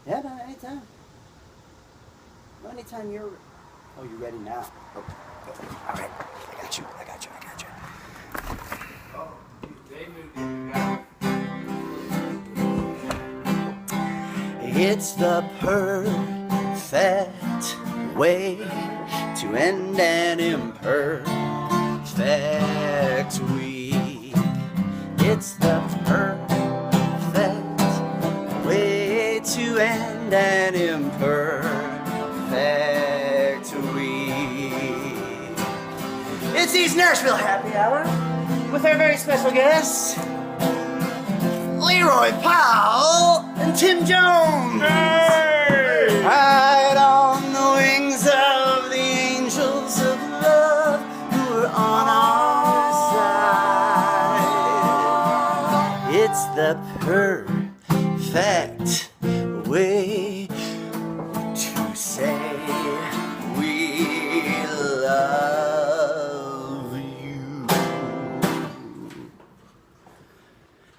Yeah, no, anytime. No, anytime you're... Oh, you're ready now. Oh, all right. I got you. Oh, they moved it. It's the perfect way to end an imperfect week. It's the perfect way to end an imperfect week. It's East Nashville Happy Hour with our very special guests, Leroy, Powell, and Tim Jones. Hey! Ride on the wings of the angels of love who are on our side. It's the perfect way to say we love you.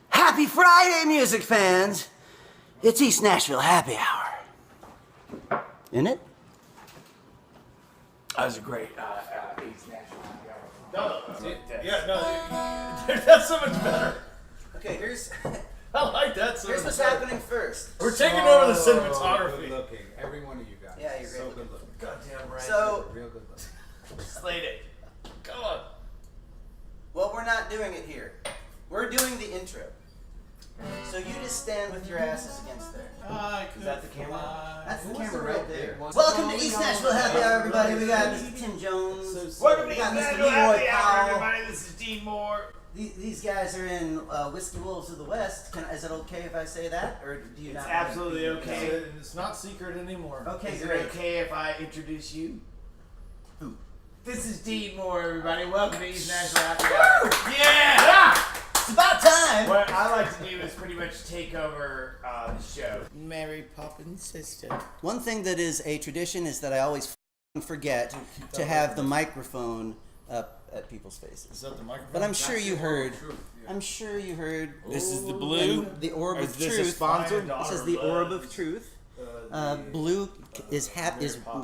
Happy Friday, music fans! It's East Nashville Happy Hour. Isn't it? That was a great East Nashville Happy Hour. That's so much better. Okay, here's I like that so here's much what's better. happening first. We're taking over the Good cinematography. looking, every one of you guys. Yeah, you're so great good looking. Goddamn right. So, Real good looking. Slate it. Come on. well, we're not doing it here. We're doing the intro. So you just stand with your asses against there. Is that the camera? That's the Who was camera the real right there. big one? Welcome to East Nashville Happy Hour, everybody. We got Mr. Tim Jones. Welcome to We East got Mr. Nashville Leroy Happy Hour, Powell. everybody. This is Dean Moore. These guys are in Whiskey Wolves of the West. Is it okay if I say that, or do you It's not? absolutely okay. It's not secret anymore. Okay, Is it great. okay if I introduce you? Who? This is Dean Moore, everybody. Welcome to East Nashville Happy Hour. Yeah! It's about time. What I like to do is pretty much take over the show. Mary Poppins' sister. One thing that is a tradition is that I always forget to have the microphone up at people's faces. Is that the microphone? But I'm sure you heard. Truth, yeah. I'm sure you heard. This is the blue. And the orb Is of this a truth. sponsor? This is the orb of truth. Blue is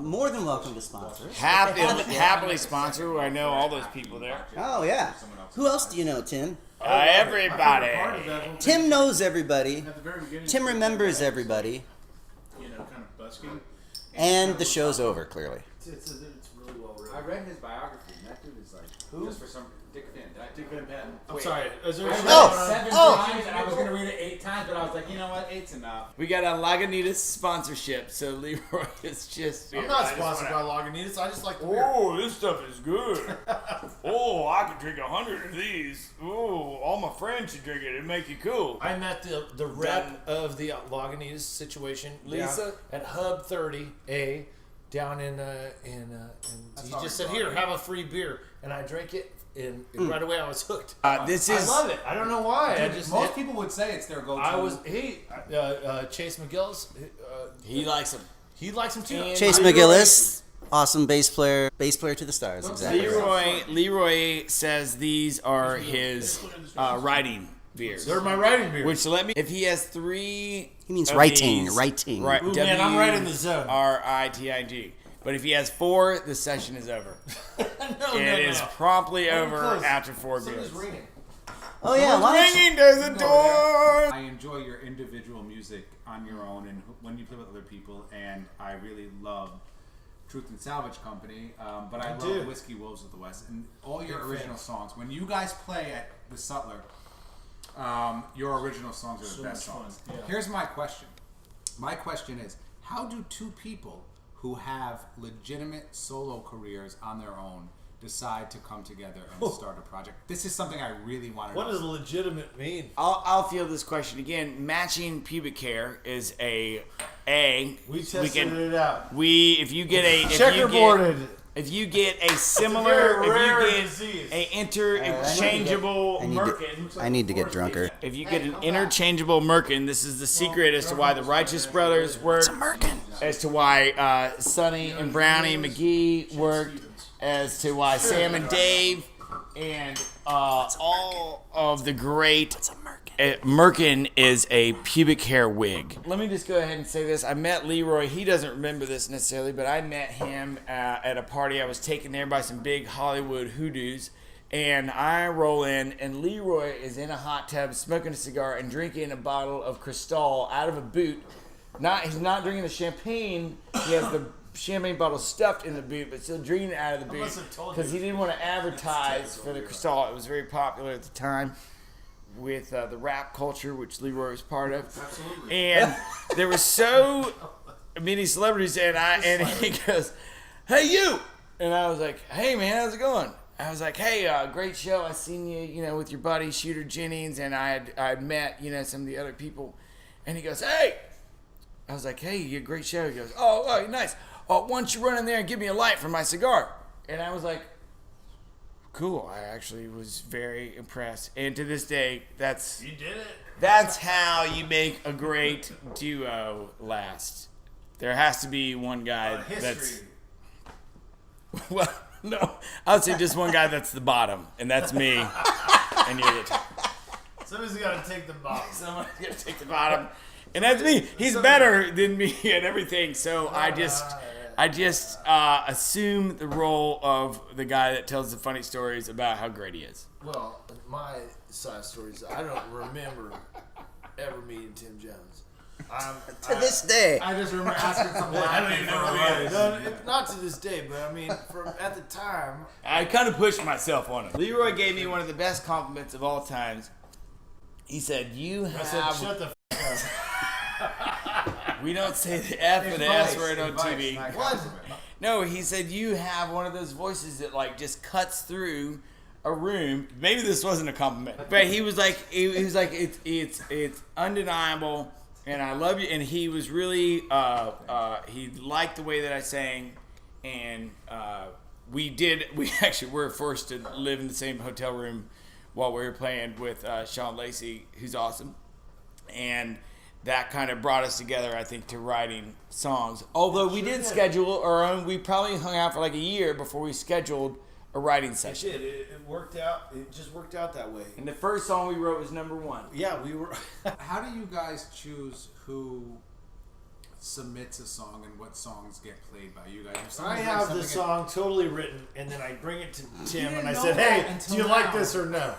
more than welcome to sponsor us. Happily sponsor. I know all those people there. Oh yeah. Who else do you know, Tim? Everybody. Tim knows everybody. At the very beginning, Tim remembers everybody. you know, kind of busking. And the show's over, clearly. It's really well written. I read his biography, and that dude is like, just for some, Dick Van Dyke. Dick Van Patten. I'm sorry. Is there I read Oh, it 7 oh. times, and I was going to read it 8 times, but I was like, you know what, 8's enough. We got a Lagunitas sponsorship, so Leroy is just. I'm not sponsored by Lagunitas. I just like the beer. Oh, this stuff is good. Oh, I could drink 100 of these. Oh, all my friends should drink it. It'd make you cool. I met the rep of the Lagunitas situation, Lisa, at Hub 30A down in he just said, "Here, have a free beer," and I drank it, and right away I was hooked. This I is. love it. I don't know why. I just Most people would say it's their go-to. Chase McGillis. He likes them. He likes him too. And Chase Leroy- McGillis, awesome bass player to the stars. Exactly. Leroy says these are his writing beers. They're my writing beer. Which if he has 3. He means of writing, these, writing. Right, Ooh, man, I'm right in the zone. RITIG. But if he has 4, the session is over. no, It is promptly over close. after 4 beers. Somebody's ringing. Oh yeah, why don't you? Ringing to the door. I enjoy your individual music on your own and when you play with other people, and I really love Truth and Salvage Company, but I love Whiskey Wolves of the West and all your original songs. When you guys play at the Sutler, your original songs are the best songs. Yeah. Here's my question. My question is, how do 2 people who have legitimate solo careers on their own decide to come together and start a project? This is something I really want to know. What does legitimate mean? I'll field this question again. Matching pubic hair is we tested it out. If you get a Checkerboarded. if you get a similar, very rare if you get disease. a interchangeable merkin, I need to get drunker. if you get an interchangeable merkin, this is the secret as to why the Righteous Brothers worked, as to why Sonny and Brownie McGee worked, as to why Sam and Dave and all of the great Merkin is a pubic hair wig. Let me just go ahead and say this. I met Leroy. He doesn't remember this necessarily, but I met him at a party I was taken there by some big Hollywood hoodoos. And I roll in, and Leroy is in a hot tub smoking a cigar and drinking a bottle of Cristal out of a boot. He's not drinking the champagne. He has the champagne bottle stuffed in the boot, but still drinking it out of the boot because he didn't want to advertise for the Cristal. It was very popular at the time with the rap culture, which Leroy was part of. Absolutely. And there were so many celebrities, and he goes, "Hey, you!" And I was like, "Hey, man, how's it going?" I was like, "Hey, great show. I seen you, with your buddy Shooter Jennings, and I had met, some of the other people." And he goes, "Hey." I was like, "Hey, you had a great show." He goes, "Oh, nice. Oh, why don't you run in there and give me a light for my cigar?" And I was like, cool. I actually was very impressed. And to this day, You did it. That's how you make a great duo last. There has to be one guy that's... Well, no. I would say just one guy that's the bottom, and that's me. And you're the top. Somebody's got to take the bottom. Someone's got to take the bottom. And that's me. He's better than me at everything. So I just assume the role of the guy that tells the funny stories about how great he is. Well, my side stories, I don't remember ever meeting Tim Jones. To this day. I just remember asking something. I don't even know who he is. Not to this day, but I mean, at the time. I kind of pushed myself on him. Leroy gave me one of the best compliments of all times. He said, I said, shut the f*** up. We don't say the F and the S word on TV. What? No, he said you have one of those voices that just cuts through a room. Maybe this wasn't a compliment, but he was like, it's undeniable, and I love you. And he was really, he liked the way that I sang, and we actually were forced to live in the same hotel room while we were playing with Sean Lacey, who's awesome, and that kind of brought us together, I think, to writing songs. Although we did schedule our own, we probably hung out for like a year before we scheduled a writing session. It did. It worked out. It just worked out that way. And the first song we wrote was number one. Yeah, we were. How do you guys choose who submits a song and what songs get played by you guys? I have the song totally written, and then I bring it to Tim, and I said, "Hey, do you like this or no?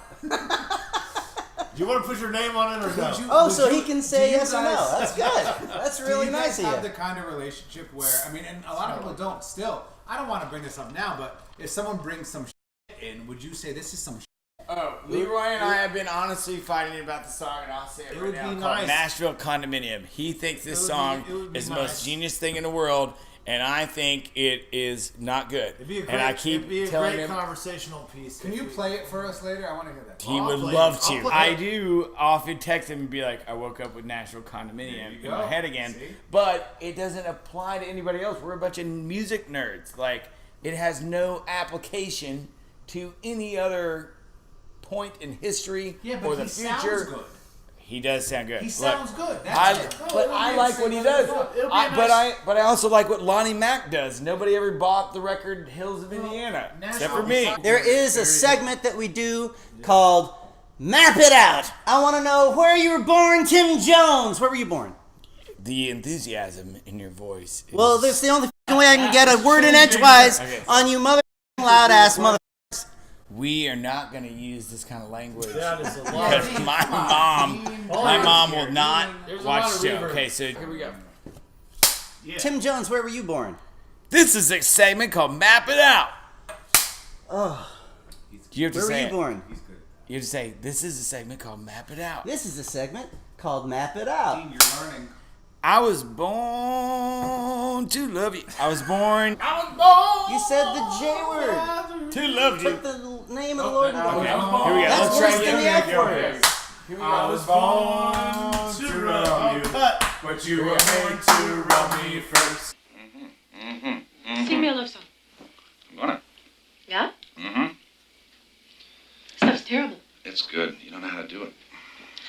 Do you want to put your name on it or no?" So he can say yes or no. That's good. That's really nice of you. Do you guys have the kind of relationship where, and a lot of people don't still. I don't want to bring this up now, but if someone brings some in, would you say this is some Oh, Leroy and I have been honestly fighting about the song, and I'll say it right now. It's called Nashville Condominium. He thinks this song is the most genius thing in the world, and I think it is not good. And I keep telling him, conversational piece. Can you play it for us later? I want to hear that. He would love to. I do often text him and be like, I woke up with Nashville Condominium in my head again. See? But it doesn't apply to anybody else. We're a bunch of music nerds. Like, it has no application to any other point in history or the future. Sounds good. He does sound good. He sounds good. I like what he does. But I also like what Lonnie Mack does. Nobody ever bought the record Hills of Indiana, except for me. There is a segment that we do called Map It Out. I want to know where you were born, Tim Jones. Where were you born? The enthusiasm in your voice. Well, that's the only way I can get a word in edgewise on you mother loud ass mother. We are not going to use this kind of language. That is a lot. Because my mom will not watch the show. Okay, so here we go. Yeah. Tim Jones, where were you born? This is a segment called Map It Out. Oh. You have to where say were you born? You have to say, this is a segment called Map It Out. This is a segment called Map It Out. Dean, you're learning. I was born to love you. You said the J word. To love you. Put the name of the Lord in the Okay, here we go. That's Let's worse try than the F word. Here we go. I was born to love you, but you were born to love me first. Sing me a love song. I'm gonna. Yeah? Mm-hmm. Stuff's terrible. It's good. You don't know how to do it.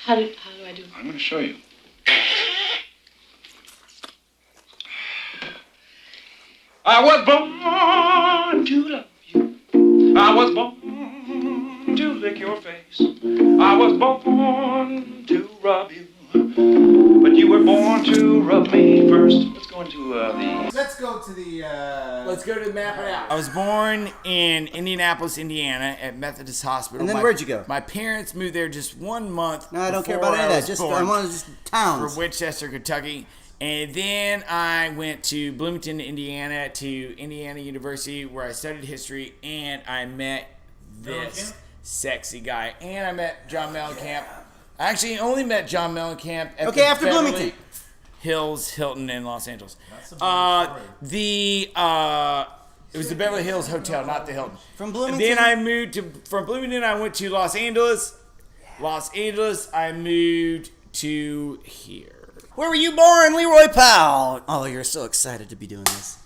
How do I do it? I'm gonna show you. I was born to love you. I was born to lick your face. I was born rub you, but you were born to rub me first. Let's go into the... Let's go to the. Let's go to Map It Out. I was born in Indianapolis, Indiana, at Methodist Hospital. And then where'd you go? My parents moved there just 1 month. No, I don't care about any of that. Just I want just towns. For Winchester, Kentucky. And then I went to Bloomington, Indiana, to Indiana University, where I studied history, and I met this sexy guy. And I met John Mellencamp. I actually only met John Mellencamp at the after Beverly Bloomington. Hills Hilton in Los Angeles. That's a big story. It was the Beverly Hills Hotel, not the Hilton. From And Bloomington. then I moved from Bloomington. I went to Los Angeles. Los Angeles. I moved to here. Where were you born, Leroy Powell? Oh, you're so excited to be doing this.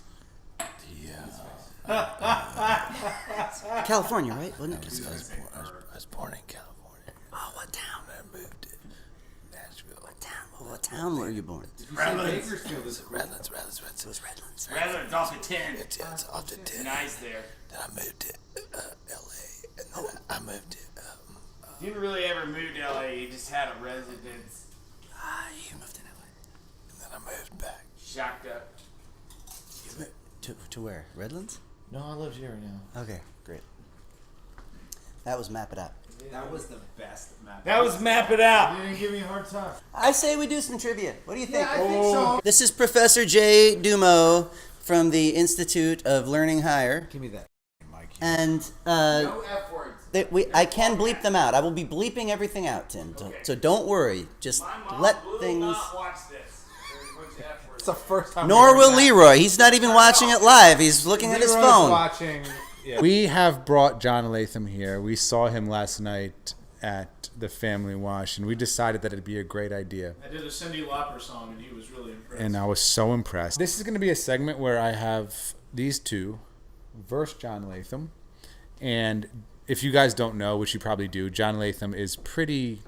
California, right? Wasn't it? I was born in California. Oh, what town? I moved to Nashville. What town were you born? Bakersfield is Redlands. It was Redlands. Redlands off of 10. It's off the 10. Nice there. Then I moved to L.A. And then I moved to... Didn't really ever move to LA. He just had a residence. You moved to LA. and then I moved back. Shocked up. To where? Redlands? No, I live here now. Okay, great. That was Map It Out. That was the best map. That was Map It Out. You didn't give me a hard time. I say we do some trivia. What do you think? I think so. This is Professor Jay Dumo from the Institute of Learning Higher. Give me that. And No F words. I can bleep them out. I will be bleeping everything out, Tim. Okay. So don't worry. Just My mom let will things... not watch this. There's a bunch of F words. It's the first time. Nor will Leroy. He's not even watching it live. He's looking at his phone. Watching. Yeah. We have brought John Latham here. We saw him last night at the Family Wash, and we decided that it'd be a great idea. I did a Cyndi Lauper song, and he was really impressed. And I was so impressed. This is going to be a segment where I have these two verse John Latham. And if you guys don't know, which you probably do, John Latham is pretty...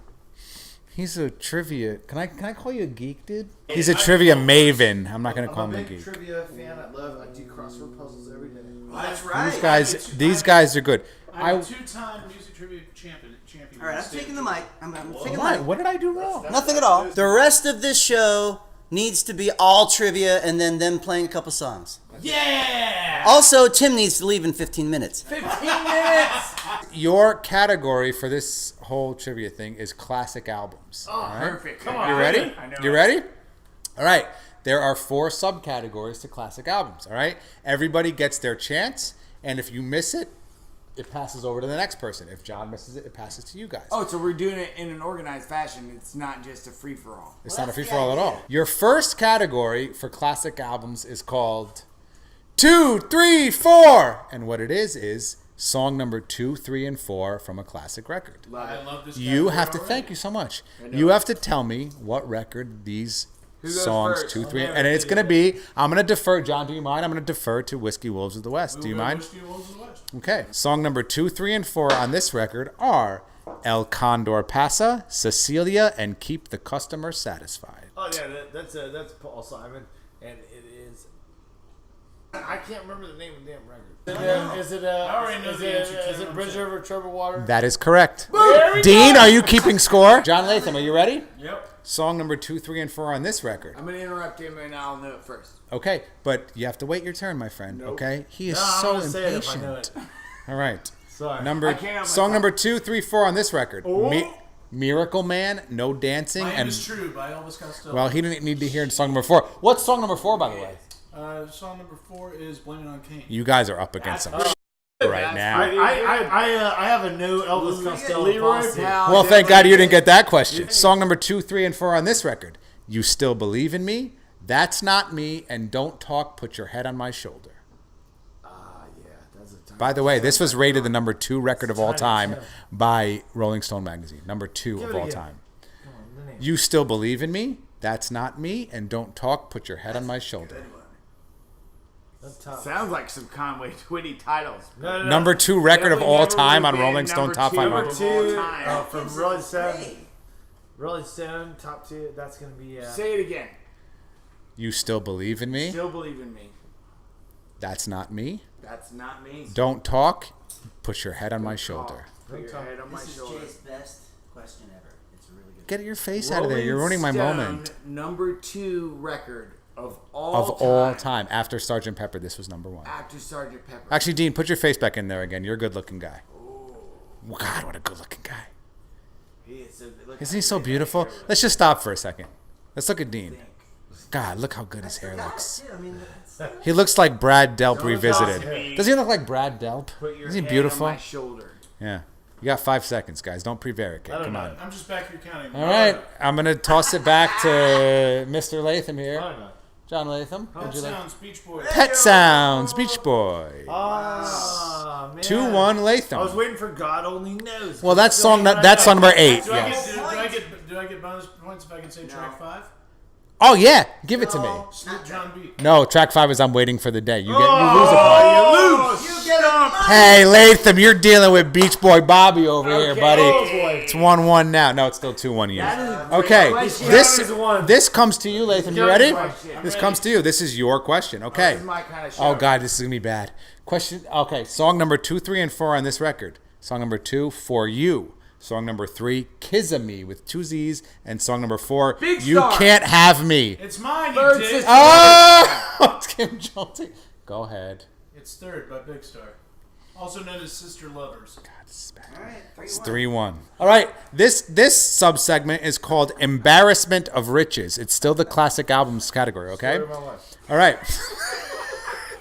He's a trivia... Can I call you a geek, dude? He's a trivia maven. I'm not going to call him a geek. I'm a big trivia fan. I do crossword puzzles every day. That's right. These guys are good. I'm a two-time music trivia champion. All right, I'm taking the mic. I'm taking the What? mic. What did I do wrong? Nothing at all. The rest of this show needs to be all trivia and then them playing a couple songs. Yeah! Also, Tim needs to leave in 15 minutes. 15 minutes! Your category for this whole trivia thing is classic albums. Oh, all right? perfect. Come on. You ready? I know. You ready? All right. There are 4 subcategories to classic albums. All right. Everybody gets their chance, and if you miss it, it passes over to the next person. If John misses it, it passes to you guys. Oh, so we're doing it in an organized fashion. It's not just a free-for-all. It's not a free-for-all at all. Your first category for classic albums is called 2, 3, 4. And what it is song number 2, 3, and 4 from a classic record. I love this. You category have to already. thank you so much. You have to tell me what record these goes songs first? 2, 3, and it's going to be. I'm going to defer. John, do you mind? I'm going to defer to Whiskey Wolves of the West. Do you mind? Whiskey Wolves of the West. Okay. Song number 2, 3, and 4 on this record are El Condor Pasa, Cecilia, and Keep the Customer Satisfied. Oh yeah, that's Paul Simon, and it is. I can't remember the name of the damn record. Is it Bridge Over Troubled Water? That is correct. Dean, are you keeping score? John Latham, are you ready? Yep. Song number 2, 3, and 4 on this record. I'm going to interrupt him, and I'll know it first. Okay, but you have to wait your turn, my friend. Okay, he is so impatient. All right, Sorry. Song number 2, 3, 4 on this record. Miracle Man, No Dancing, My Name and Is True by Elvis Costello. well, he didn't need to hear song number 4. What's song number 4, by the way? Song number 4 is Blame It on Cain. You guys are up against some right now. I have a new Elvis Costello Leroy posse. Powell. Well, thank God you didn't get that question. Song number 2, 3, and 4 on this record. You Still Believe in Me, That's Not Me, and Don't Talk, Put Your Head on My Shoulder. By the way, this was rated the number 2 record of all time by Rolling Stone magazine. Number 2 of all time. You Still Believe in Me, That's Not Me, and Don't Talk, Put Your Head on My Shoulder. Sounds like some Conway Twitty titles. Number 2 record of all time on Rolling Stone Top 500. From Rolling Stone. Rolling Stone, top 2. That's going to be... Say it again. You Still Believe in Me, Still believe in me. That's Not Me, That's not me. Don't Talk, Put Your Head on My Shoulder. Put your head on my This is shoulder. Jay's best question ever. It's really good. get your face out of there. You're ruining my moment. Number 2 record of all time. After Sgt. Pepper, this was number 1. After Sgt. Pepper. Actually, Dean, put your face back in there again. You're a good-looking guy. God, what a good-looking guy. Isn't he so beautiful? Let's just stop for a second. Let's look at Dean. God, look how good his hair looks. He looks like Brad Delp revisited. Does he look like Brad Delp? Isn't he beautiful? On my shoulder. Yeah. You got 5 seconds, guys. Don't prevaricate. Come on. I'm just back here counting. All right. I'm going to toss it back to Mr. Latham here. John Latham. Pet Sounds, Beach Boys. Pet Sounds, Beach Boy. Ah, man. 2-1 Latham. I was waiting for God Only Knows. Well, that's song number 8. Do Yes. I get bonus points if I can say track 5? Oh, yeah. Give it to me. Snoop John B. No, track 5 is I'm Waiting for the Day. You lose a point. You lose. You get on. Hey, Latham, you're dealing with Beach Boy Bobby over here, buddy. Oh, boy. It's 1-1 now. No, it's still 2-1 you. Okay, this comes to you, Latham. You ready? This comes to you. This is your question. Okay. This is my kind of show. Oh, God, this is going to be bad. Question. Okay, song number 2, 3, and 4 on this record. Song number 2, For You. Song number 3, Kiss-A-Me with 2 Z's. And song number 4, Big You Star. Can't Have Me. It's mine, Third you dick. sister. Oh! It's Kim Jolty. Go ahead. It's Third by Big Star. Also known as Sister Lovers. God, this is bad. All right, It's 3-1. All right, this sub-segment is called Embarrassment of Riches. It's still the classic albums category, okay? All right.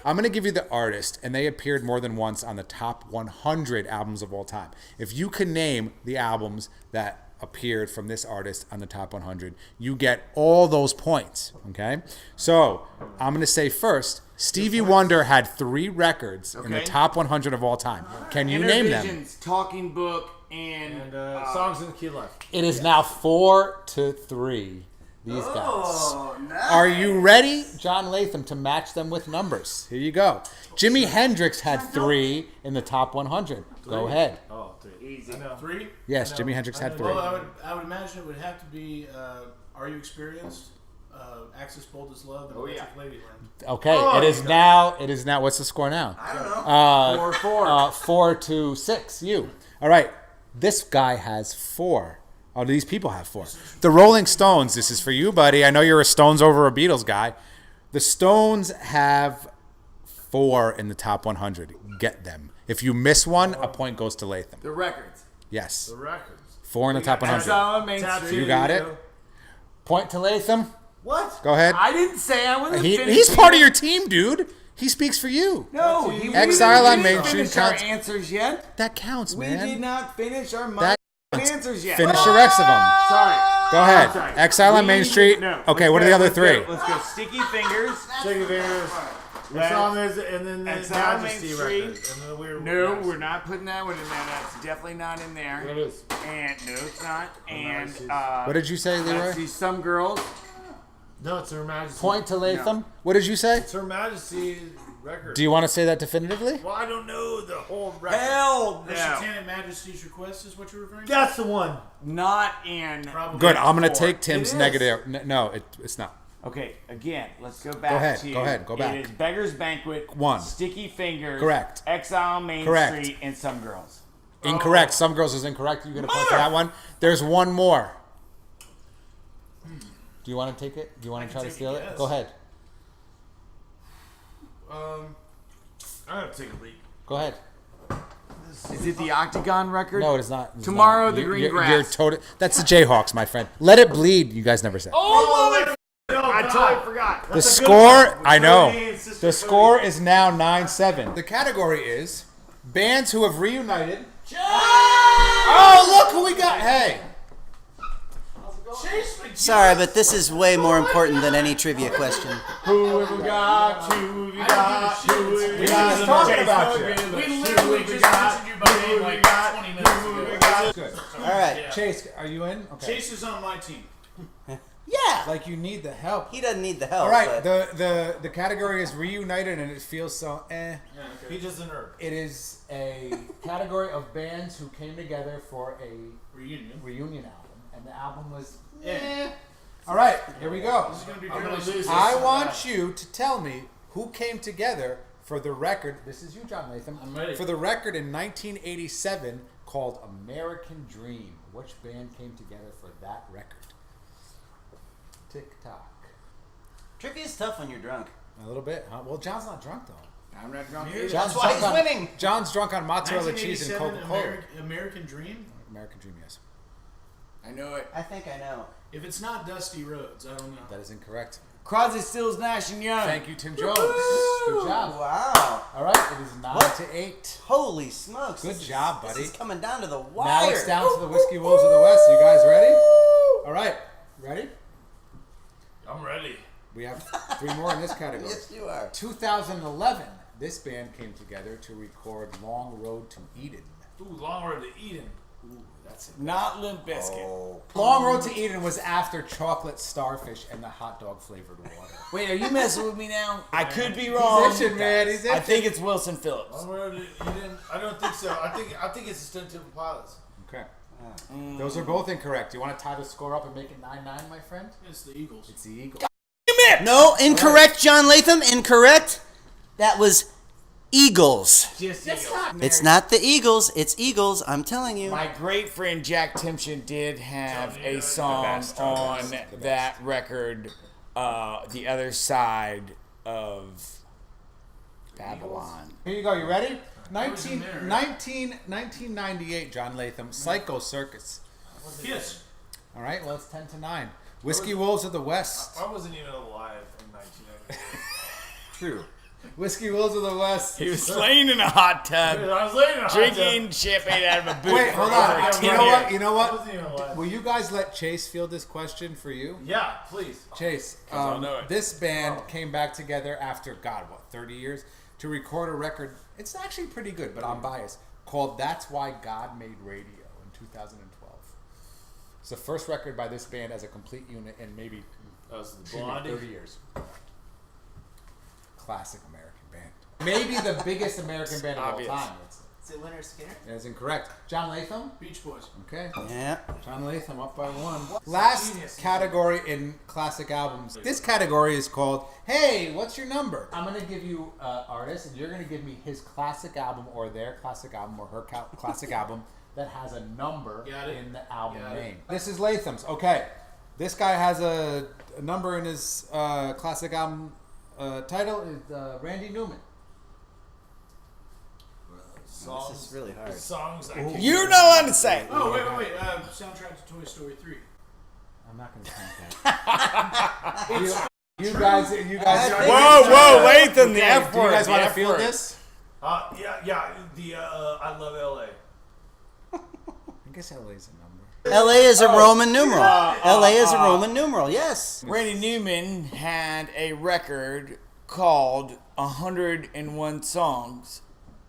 I'm going to give you the artist, and they appeared more than once on the top 100 albums of all time. If you can name the albums that appeared from this artist on the top 100, you get all those points, okay? So I'm going to say first, Stevie Wonder had 3 records in the top 100 of all time. Can you name them? Intervisions, Talking Book, and Songs in the Key Left. It is now 4-3. These guys. Oh, nice. Are you ready, John Latham, to match them with numbers? Here you go. Jimi Hendrix had 3 in the top 100. Go ahead. Oh, 3. Easy. 3? Yes, Jimi Hendrix had 3. Well, I would imagine it would have to be Are You Experienced? Axis Bold as Love and Electric Ladyland. Okay, it is now. What's the score now? I don't know. 4 4. 4-6. You. All right. This guy has 4. Oh, these people have 4. The Rolling Stones. This is for you, buddy. I know you're a Stones over a Beatles guy. The Stones have 4 in the top 100. Get them. If you miss one, a point goes to Latham. The records. Yes. The records. 4 in the top 100. on Main Street. You got it. Point to Latham. What? Go ahead. I didn't say I wasn't finishing. He's part of your team, dude. He speaks for you. No, Exile on Main Street Street finish our counts. answers yet. That counts, We man. did not finish our That answers yet. Finish the rest of them. Sorry. Go ahead. Sorry. Exile on Main Street. No. Okay, Let's what are go- the other let's 3? Let's go. Sticky Fingers. Chicken Fingers. The song is, and then the Exile on Main Majesty Street. record. And then we're No, we're not putting that one in there. That's definitely not in there. It is. And no, it's not. And What did you say, let's Leroy? see, Some Girls. No, it's Her Majesty. Point to Latham. What did you say? It's Her Majesty record. Do you want to say that definitively? Well, I don't know the whole record. Hell The no. Satanic Majesty's Request is what you're referring to? That's the one. Not in. Probably. Good. I'm going to 4. take Tim's It is. negative. No, it's not. Okay, again, let's go back ahead, to. go ahead, go back. It is Beggar's Banquet. 1. Sticky Fingers. Correct. Exile on Main Correct. Street and Some Girls. Incorrect. Some Girls is incorrect. You get a point for that one. There's one more. Do you want to take it? Do you want to try to take steal it, it? yes. Go ahead. I have to take a leak. Go ahead. Is it the Octagon record? No, it is not. It's Tomorrow, not. the Green You're Grass. That's the Jayhawks, my friend. Let It Bleed. You guys never said. Oh, I totally forgot. The score, I know. The score is now 9-7. The category is bands who have reunited. Oh, look who we got. Hey. Sorry, but this is way more important than any trivia question. Who have we got? Who have we got? Who have we got? just talking about you. We literally just mentioned you by name like 20 minutes ago. Good. All right. Chase, are you in? Okay. Chase is on my team. Yeah. Like you need the help. He doesn't need the help. All right. but- The category is reunited, and it feels so eh. He's just a nerd. It is a category of bands who came together for a reunion album, and the album was eh. All right, here we go. This is going to be I'm fairly gonna lose I want you to tell me who came together for the record. This is you, John Latham. I'm ready. For the record in 1987 called American Dream. Which band came together for that record? Tick tock. Trivia is tough when you're drunk. A little bit, huh? Well, John's not drunk though. I'm not drunk. John's why drunk he's on- winning. John's drunk on mozzarella cheese and 1987 Coca-Cola. American Dream. American Dream, yes. I know it. I think I know. If it's not Dusty Rhodes, I don't know. That is incorrect. Crosby, Stills, Nash and Young. Thank you, Tim Jones. Good job. Wow. All right, it is 9-8. Holy smokes. Good This job, is, buddy. This is coming down to the wire. Now it's down to the Whiskey Wolves of the West. You guys ready? All right, ready? I'm ready. We have 3 more in this category. Yes, you are. 2011, this band came together to record Long Road to Eden. Ooh, Long Road to Eden. Ooh, that's it. Not Limp Bizkit. Oh. Long Road to Eden was after Chocolate Starfish and the hot dog flavored water. Wait, are you messing with me now? I could be wrong. He's itching, man. He's itching. I think it's Wilson Phillips. Long Road to Eden. I don't think so. I think it's the Stone Temple Pilots. Okay. Those are both incorrect. You want to tie the score up and make it 9-9, my friend? It's the Eagles. It's the Eagles. No, incorrect, John Latham. Incorrect. That was Eagles. It's not the Eagles. It's Eagles. I'm telling you. My great friend Jack Timpson did have a song on that record, The Other Side of Babylon. Here you go. You ready? 1998, John Latham, Psycho Circus. Kiss. All right, well, it's 10-9. Whiskey Wolves of the West. I wasn't even alive in 1998. True. Whiskey Wolves of the West. He was slain in a hot tub, I was laying in a hot drinking champagne out of a boot. Wait, for hold over on. 10 You know what? years. You know I what? wasn't even alive. Will you guys let Chase field this question for you? Yeah, please. Chase, I'll know it. this band came back together after, 30 years to record a record. It's actually pretty good, but I'm biased. Called That's Why God Made Radio in 2012. It's the first record by this band as a complete unit in maybe That was the 30 years. Classic American band. Maybe the biggest American band of Obvious. all time. Is it Winter Skinner? That is incorrect. John Latham? Beach Boys. Okay. Yeah. John Latham up by 1. Last category in classic albums. This category is called, Hey, what's your number? I'm going to give you artist, and you're going to give me his classic album or their classic album or her classic album that has a number in the album name. This is Latham's. Okay. This guy has a number in his classic album title is Randy Newman. This is really hard. Songs I can't. You're not allowed to say. Oh, wait. Soundtrack to Toy Story 3. I'm not going to count that. you guys. Whoa, Latham, the F Do you word. guys the want to F feel word. this? Yeah. The I love LA. I guess LA's a number. LA is a Roman numeral. LA is a Roman numeral, yes. Randy Newman had a record called 101 Songs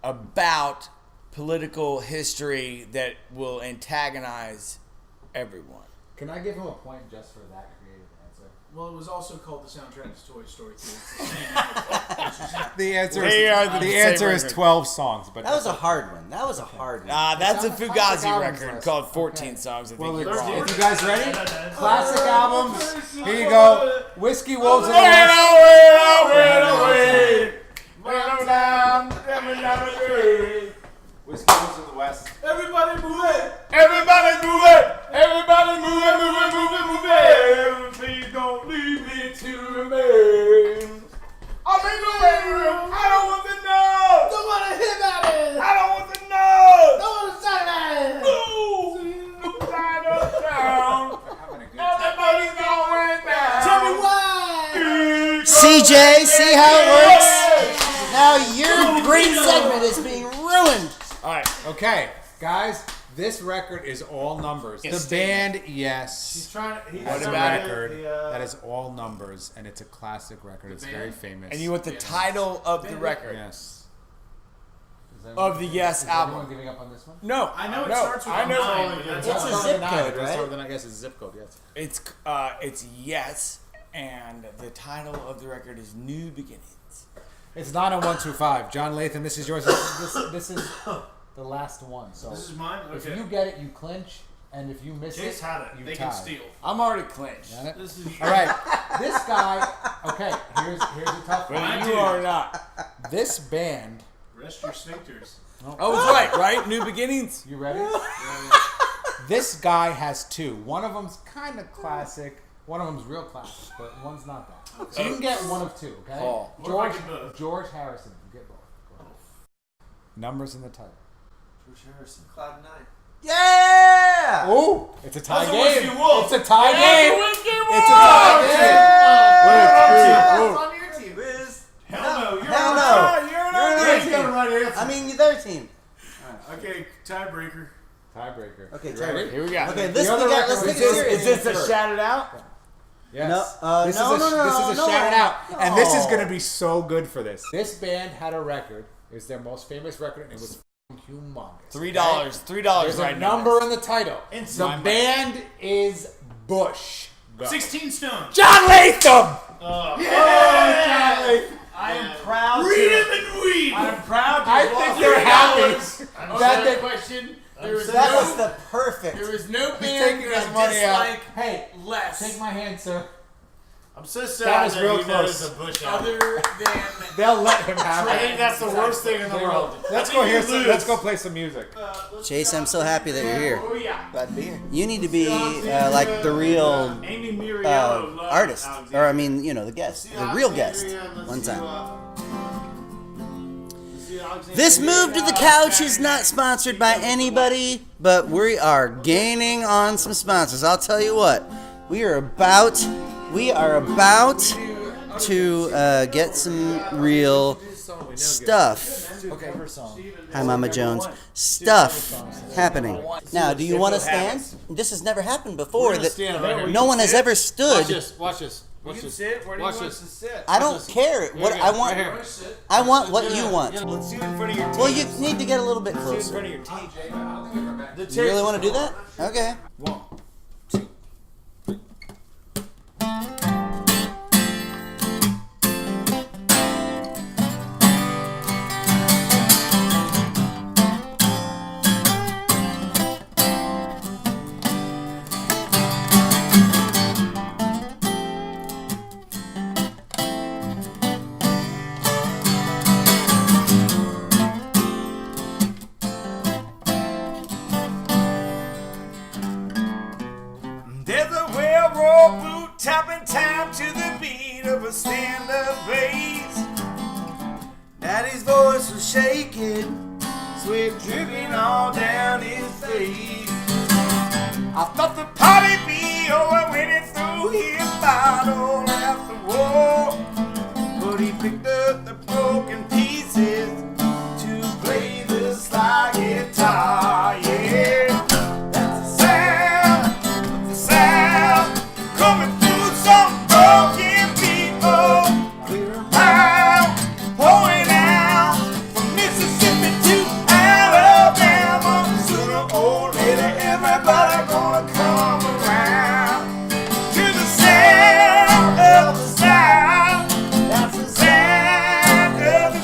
about political history that will antagonize everyone. Can I give him a point just for that creative answer? Well, it was also called the soundtrack to Toy Story 3. It's the same. The answer They are the the same answer is record. 12 songs, but That was a hard one. That was a hard one. That's a on the classic Fugazi albums record list. called 14 Okay. Songs. I think well, you're if wrong. you guys ready? Classic albums. Here you go. Whiskey Wolves of the Wait, West. Whiskey Wolves of the West. Everybody move it. Everybody move it! Everybody move it, move it, move it, move it! Please don't leave me to remain. I'm in the waiting room. I don't want to know. Don't want to hear about it. I don't want to know. Don't want to say that. Move upside down. Having a good time. Everybody's going down. Tell me why. CJ, see how it works? Now your great segment is being ruined. All right. Okay, guys, this record is all numbers. Yes. The band, yes. He's trying to. Has a about it? record that is all numbers, and it's a classic record. It's very famous. And you want the title of the record? Yes. Of the Yes Is album. everyone giving up on this one? No. I know it no, starts with I a know. 9, but that's It's all. a zip code, That's right? then I guess it's a zip code, yes. It's Yes, and the title of the record is New Beginnings. It's 90125. John Latham, this is yours. This is the last one. So This is mine? if Okay. you get it, you clinch, and if you miss Chase it, had it. you They tie. can steal. I'm already clinched. Got it? This is All right, this guy. Okay, here's a tough one. Whether you are or not. This band. Rest your sphincters. Oh, it's right? New Beginnings? You ready? This guy has two. One of them's kind of classic. One of them's real classic, but one's not that. So you can get one of two, okay? Paul. George Harrison. You get both. Numbers in the title. George Harrison. Cloud 9. Yeah! Oh, it's a tie game. Whiskey Wolf. It's a tie game. It's a tie game. On your team. Hell no. Hell no. You're You're on team. team. I mean, their team. Okay, tiebreaker. Okay, You ready? Here we go. Okay, this The we other got. record Let's take it was serious. Is this a shout it out? Yes. No, This no, is a shout it out. And this is going to be so good for this. This band had a record. It's their most famous record, and it was humongous. $3. $3 There's right a now. number in the title. Inside The band is Bush. Go. 16 Stones. John Latham! Yeah! John Latham. I am proud Read to... him and weed. I'm proud to... I think they're happy. That the question. There was That no... was the perfect. There was no He's band taking that his money out. dislike Hey, less. take my hand, sir. I'm so sad That was that real he knows close. the Bush album. Other than... They'll let him have I it. think that's the worst thing in the world. Let's I go think here. you lose. Let's go play some music. Chase, I'm so happy that you're here. Oh yeah. Glad to be here. You need to be like the real Amy Muriello loves artist, Alexander. or I mean, you know, the guest, the real guest. One time. This move to the couch is not sponsored by anybody, but we are gaining on some sponsors. I'll tell you what, we are about to get some real stuff. Okay, first song. Hi, Mama Jones. Stuff happening. Now, do you want to stand? This has never happened before. That no one has ever Watch stood. this. Watch this. You can sit. Where do you Watch want this. us to sit? I don't care. What I want. I want what you want. Let's do it in front of your teeth. Well, you need to get a little bit Do it in closer. front of your teeth. You really want to do that? Okay. There's a railroad boot tapping time to the beat of a stand-up bass. Daddy's voice was shaking, sweat dripping all down his face. I thought the party be over when he threw his bottle at the wall, but he picked up the broken pieces to play the slide guitar. Yeah. Coming through some broken people, clear out, pouring out from Mississippi to Alabama. Sooner or later, everybody gonna come around to the sound of the South. That's the sound of the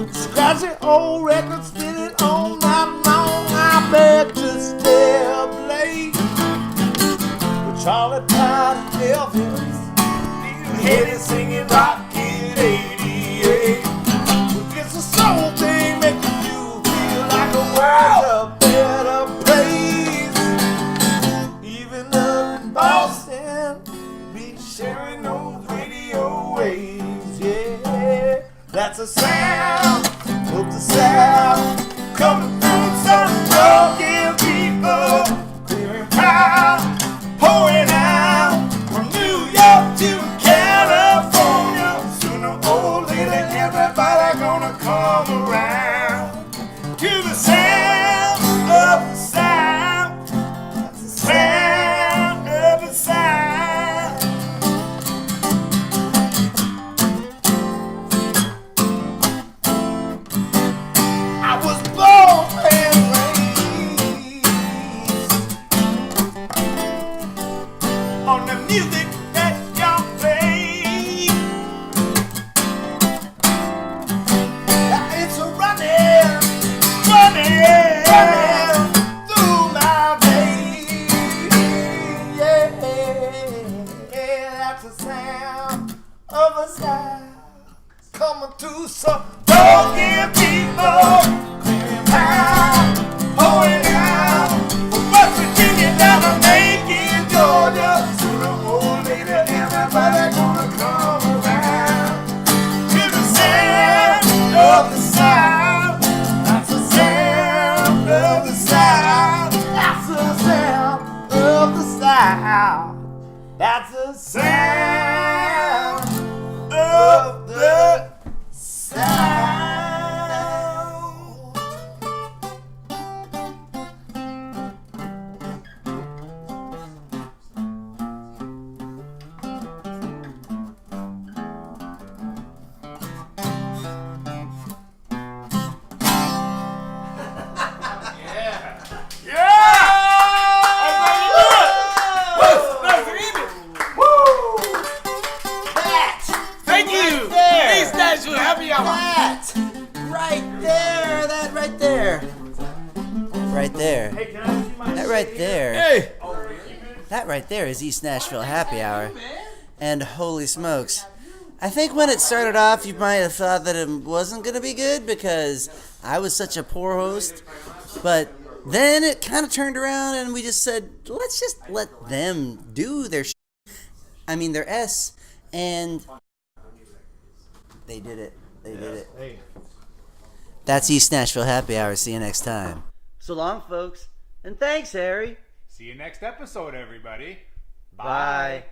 South. Scratch the old record, spinning all night long. I beg to stay up late. Charlie Brown and Elvis, Neil singing Rocket 88. It's a soul thing making you feel like a world a better place. Even up in Boston, be sharing those radio waves. Yeah, that's a sound of the South coming through some broken people, clearing proud. Pouring out from New York to California. Sooner or later, everybody gonna come around to the sound of the South. That's the sound of the South. I was born there. Hey! That right there is East Nashville Happy Hour. And holy smokes. I think when it started off, you might have thought that it wasn't going to be good because I was such a poor host. But then it kind of turned around and we just said, let's just let them do their their S. And they did it. They did it. Hey. That's East Nashville Happy Hour. See you next time. So long, folks. And thanks, Harry. See you next episode, everybody. Bye.